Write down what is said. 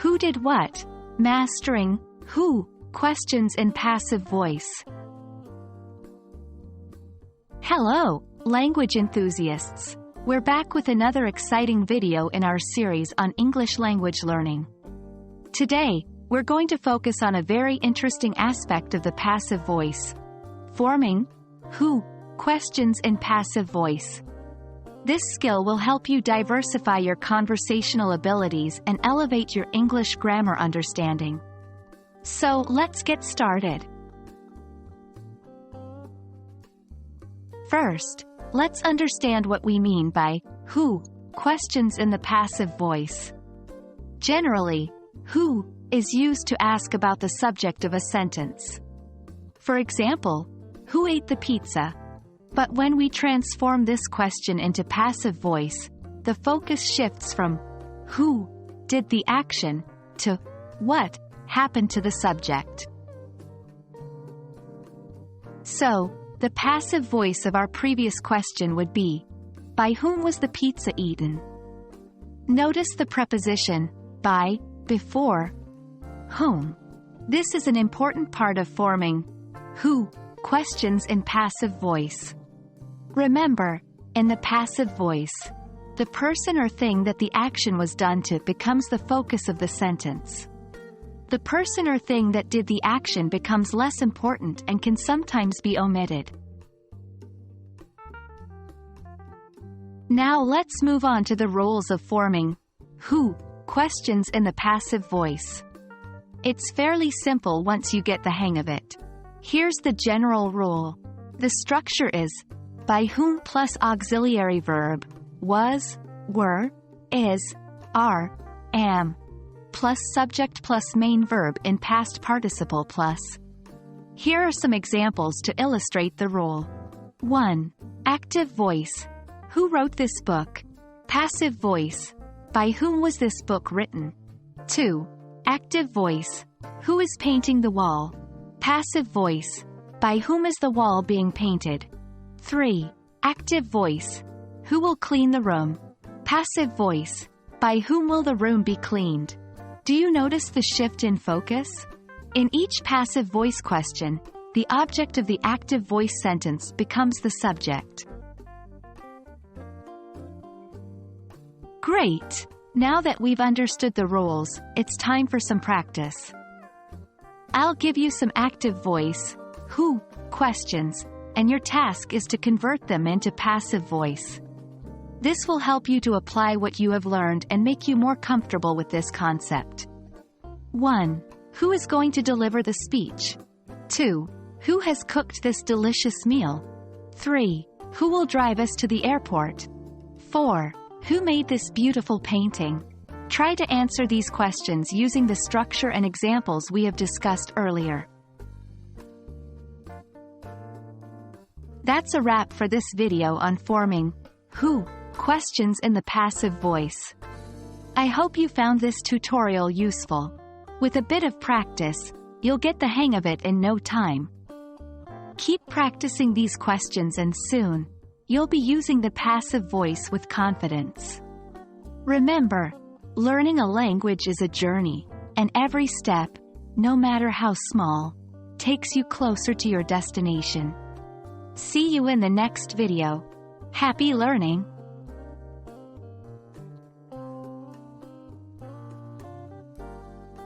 Who did what? Mastering who questions in passive voice. Hello, language enthusiasts. We're back with another exciting video in our series on English language learning. Today, we're going to focus on a very interesting aspect of the passive voice: forming who questions in passive voice. This skill will help you diversify your conversational abilities and elevate your English grammar understanding. So, let's get started. First, let's understand what we mean by who questions in the passive voice. Generally, who is used to ask about the subject of a sentence. For example, who ate the pizza? But when we transform this question into passive voice, the focus shifts from who did the action to what happened to the subject. So, the passive voice of our previous question would be, by whom was the pizza eaten? Notice the preposition by before whom. This is an important part of forming who questions in passive voice. Remember, in the passive voice, the person or thing that the action was done to becomes the focus of the sentence. The person or thing that did the action becomes less important and can sometimes be omitted. Now let's move on to the rules of forming who questions in the passive voice. It's fairly simple once you get the hang of it. Here's the general rule. The structure is by whom plus auxiliary verb, was, were, is, are, am, plus subject plus main verb in past participle plus. Here are some examples to illustrate the rule. 1. Active voice. Who wrote this book? Passive voice. By whom was this book written? 2. Active voice. Who is painting the wall? Passive voice. By whom is the wall being painted? 3. Active voice. Who will clean the room? Passive voice. By whom will the room be cleaned? Do you notice the shift in focus? In each passive voice question, the object of the active voice sentence becomes the subject. Great! Now that we've understood the rules, it's time for some practice. I'll give you some active voice, who, questions, and your task is to convert them into passive voice. This will help you to apply what you have learned and make you more comfortable with this concept. 1. Who is going to deliver the speech? 2. Who has cooked this delicious meal? 3. Who will drive us to the airport? 4. Who made this beautiful painting? Try to answer these questions using the structure and examples we have discussed earlier. That's a wrap for this video on forming who questions in the passive voice. I hope you found this tutorial useful. With a bit of practice, you'll get the hang of it in no time. Keep practicing these questions and soon, you'll be using the passive voice with confidence. Remember, learning a language is a journey, and every step, no matter how small, takes you closer to your destination. See you in the next video. Happy learning!